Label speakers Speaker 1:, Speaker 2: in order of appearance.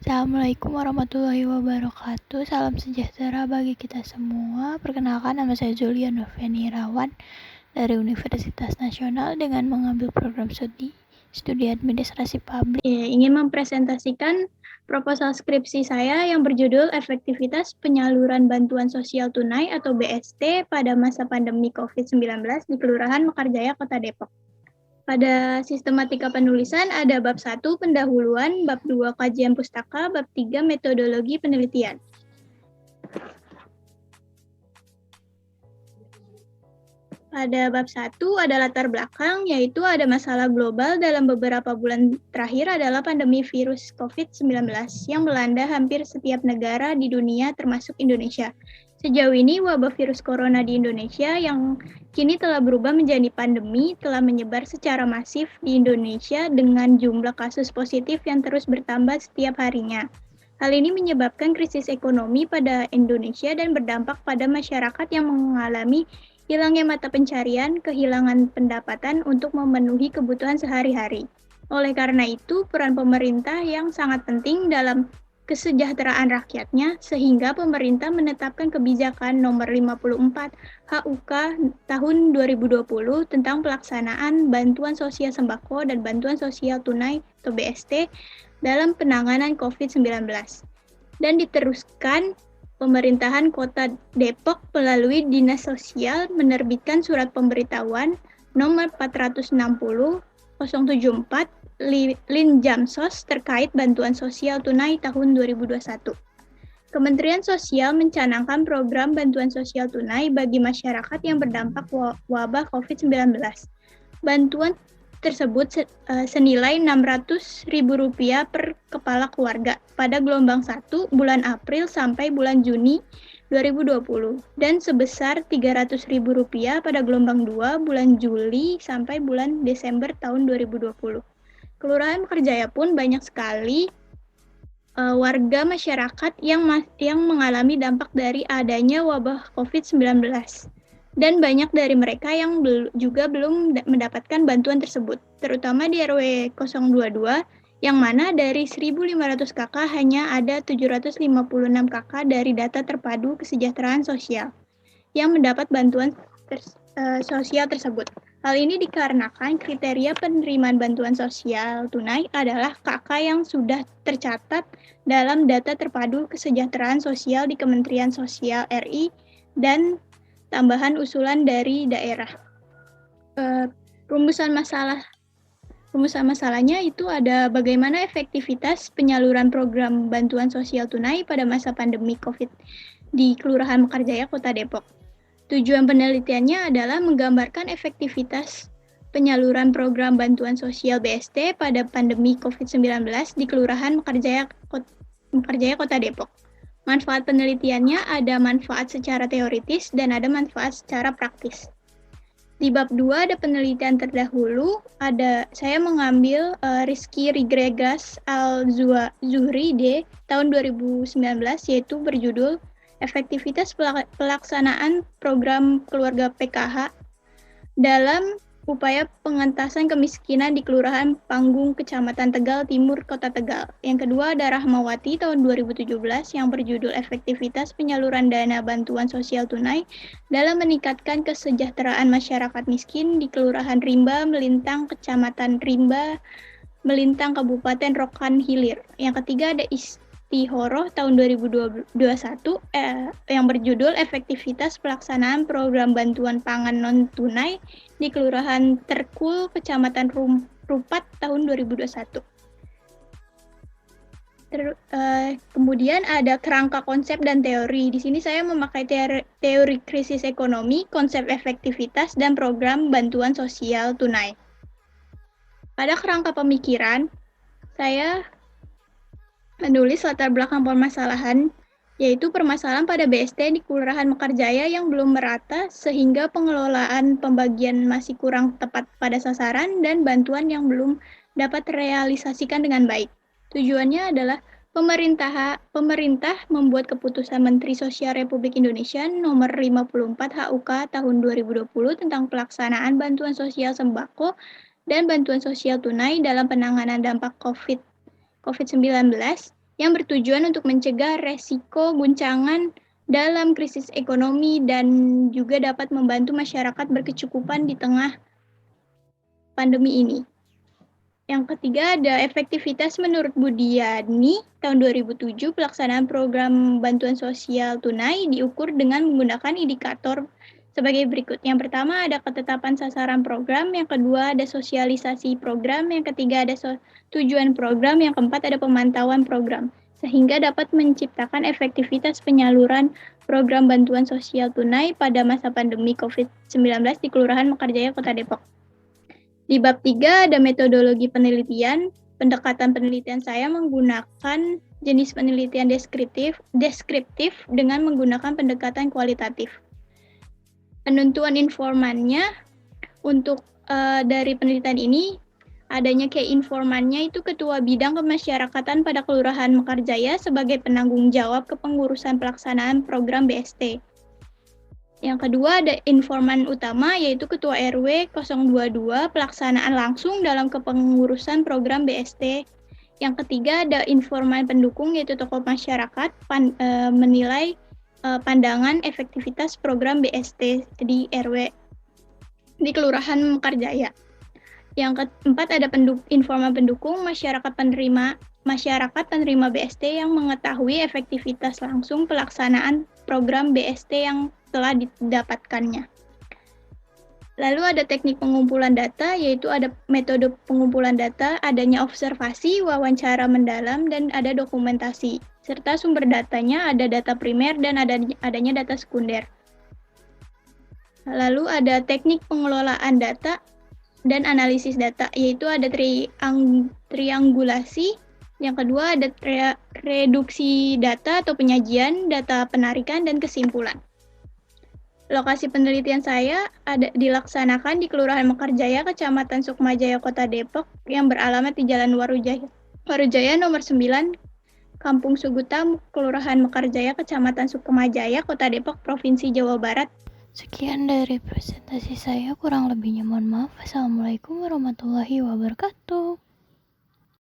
Speaker 1: Assalamualaikum warahmatullahi wabarakatuh. Salam sejahtera bagi kita semua. Perkenalkan, nama saya Julia Noveni Irawan dari Universitas Nasional dengan mengambil program studi administrasi publik.
Speaker 2: Ingin mempresentasikan proposal skripsi saya yang berjudul Efektivitas Penyaluran Bantuan Sosial Tunai atau BST pada masa pandemi COVID-19 di Kelurahan Mekarjaya, Kota Depok. Pada sistematika penulisan ada bab 1 pendahuluan, bab 2 kajian pustaka, bab 3 metodologi penelitian. Pada bab 1 ada latar belakang, yaitu ada masalah global dalam beberapa bulan terakhir adalah pandemi virus COVID-19 yang melanda hampir setiap negara di dunia termasuk Indonesia. Sejauh ini wabah virus corona di Indonesia yang kini telah berubah menjadi pandemi telah menyebar secara masif di Indonesia dengan jumlah kasus positif yang terus bertambah setiap harinya. Hal ini menyebabkan krisis ekonomi pada Indonesia dan berdampak pada masyarakat yang mengalami hilangnya mata pencarian, kehilangan pendapatan untuk memenuhi kebutuhan sehari-hari. Oleh karena itu, peran pemerintah yang sangat penting dalam kesejahteraan rakyatnya, sehingga pemerintah menetapkan kebijakan nomor 54 HUK tahun 2020 tentang pelaksanaan bantuan sosial sembako dan bantuan sosial tunai atau BST dalam penanganan COVID-19. Dan diteruskan pemerintahan Kota Depok melalui Dinas Sosial menerbitkan surat pemberitahuan nomor 460 074 Linjamsos terkait bantuan sosial tunai tahun 2021. Kementerian Sosial mencanangkan program bantuan sosial tunai bagi masyarakat yang berdampak wabah COVID-19. Bantuan tersebut senilai Rp600.000 per kepala keluarga pada gelombang 1 bulan April sampai bulan Juni 2020 dan sebesar Rp300.000 pada gelombang 2 bulan Juli sampai bulan Desember tahun 2020. Kelurahan Mekarjaya pun banyak sekali warga masyarakat yang mengalami dampak dari adanya wabah COVID-19. Dan banyak dari mereka yang juga belum mendapatkan bantuan tersebut, terutama di RW 022, yang mana dari 1.500 KK hanya ada 756 KK dari data terpadu kesejahteraan sosial yang mendapat bantuan sosial tersebut. Hal ini dikarenakan kriteria penerimaan bantuan sosial tunai adalah KK yang sudah tercatat dalam data terpadu kesejahteraan sosial di Kementerian Sosial RI dan tambahan usulan dari daerah. Rumusan masalahnya itu ada bagaimana efektivitas penyaluran program bantuan sosial tunai pada masa pandemi COVID di Kelurahan Mekarjaya, Kota Depok. Tujuan penelitiannya adalah menggambarkan efektivitas penyaluran program bantuan sosial BST pada pandemi COVID-19 di Kelurahan Mekarjaya, Kota Depok. Manfaat penelitiannya ada manfaat secara teoritis dan ada manfaat secara praktis. Di bab 2 ada penelitian terdahulu, saya mengambil Rizky Rigregas Al-Zuhri D tahun 2019 yaitu berjudul Efektivitas pelaksanaan program keluarga PKH dalam upaya pengentasan kemiskinan di Kelurahan Panggung, Kecamatan Tegal Timur, Kota Tegal. Yang kedua ada Rahmawati tahun 2017 yang berjudul Efektivitas penyaluran dana bantuan sosial tunai dalam meningkatkan kesejahteraan masyarakat miskin di Kelurahan Rimba, Melintang, Kecamatan Rimba, Melintang, Kabupaten Rokan Hilir. Yang ketiga ada Istihoroh tahun 2021 yang berjudul Efektivitas pelaksanaan program bantuan pangan non-tunai di Kelurahan Terkul, Kecamatan Rupat tahun 2021. Kemudian ada kerangka konsep dan teori. Di sini saya memakai teori krisis ekonomi, konsep efektivitas, dan program bantuan sosial tunai. Pada kerangka pemikiran, saya menulis latar belakang permasalahan, yaitu permasalahan pada BST di Kelurahan Mekarjaya yang belum merata sehingga pengelolaan pembagian masih kurang tepat pada sasaran dan bantuan yang belum dapat terrealisasikan dengan baik. Tujuannya adalah pemerintah membuat keputusan Menteri Sosial Republik Indonesia nomor 54 HUK tahun 2020 tentang pelaksanaan bantuan sosial sembako dan bantuan sosial tunai dalam penanganan dampak COVID-19 yang bertujuan untuk mencegah resiko guncangan dalam krisis ekonomi dan juga dapat membantu masyarakat berkecukupan di tengah pandemi ini. Yang ketiga ada efektivitas menurut Budiani, tahun 2007 pelaksanaan program bantuan sosial tunai diukur dengan menggunakan indikator sebagai berikut. Yang pertama ada ketetapan sasaran program, yang kedua ada sosialisasi program, yang ketiga ada tujuan program, yang keempat ada pemantauan program, sehingga dapat menciptakan efektivitas penyaluran program bantuan sosial tunai pada masa pandemi COVID-19 di Kelurahan Mekarjaya, Kota Depok. Di bab 3 ada metodologi penelitian. Pendekatan penelitian saya menggunakan jenis penelitian deskriptif dengan menggunakan pendekatan kualitatif. Penentuan informannya untuk dari penelitian ini adanya key informannya itu Ketua Bidang Kemasyarakatan pada Kelurahan Mekarjaya sebagai penanggung jawab kepengurusan pelaksanaan program BST. Yang kedua ada informan utama yaitu Ketua RW 022 pelaksanaan langsung dalam kepengurusan program BST. Yang ketiga ada informan pendukung yaitu tokoh masyarakat menilai pandangan efektivitas program BST di RW di Kelurahan Mekarjaya. Yang keempat ada informan pendukung masyarakat penerima BST yang mengetahui efektivitas langsung pelaksanaan program BST yang telah didapatkannya. Lalu ada teknik pengumpulan data, yaitu ada metode pengumpulan data, adanya observasi, wawancara mendalam, dan ada dokumentasi. Serta sumber datanya ada data primer dan adanya data sekunder. Lalu ada teknik pengelolaan data dan analisis data, yaitu ada triangulasi. Yang kedua ada reduksi data atau penyajian, data penarikan, dan kesimpulan. Lokasi penelitian saya dilaksanakan di Kelurahan Mekarjaya, Kecamatan Sukmajaya, Kota Depok, yang beralamat di Jalan Warujaya nomor 9, Kampung Suguta, Kelurahan Mekarjaya, Kecamatan Sukmajaya, Kota Depok, Provinsi Jawa Barat.
Speaker 1: Sekian dari presentasi saya, kurang lebihnya mohon maaf. Assalamualaikum warahmatullahi wabarakatuh.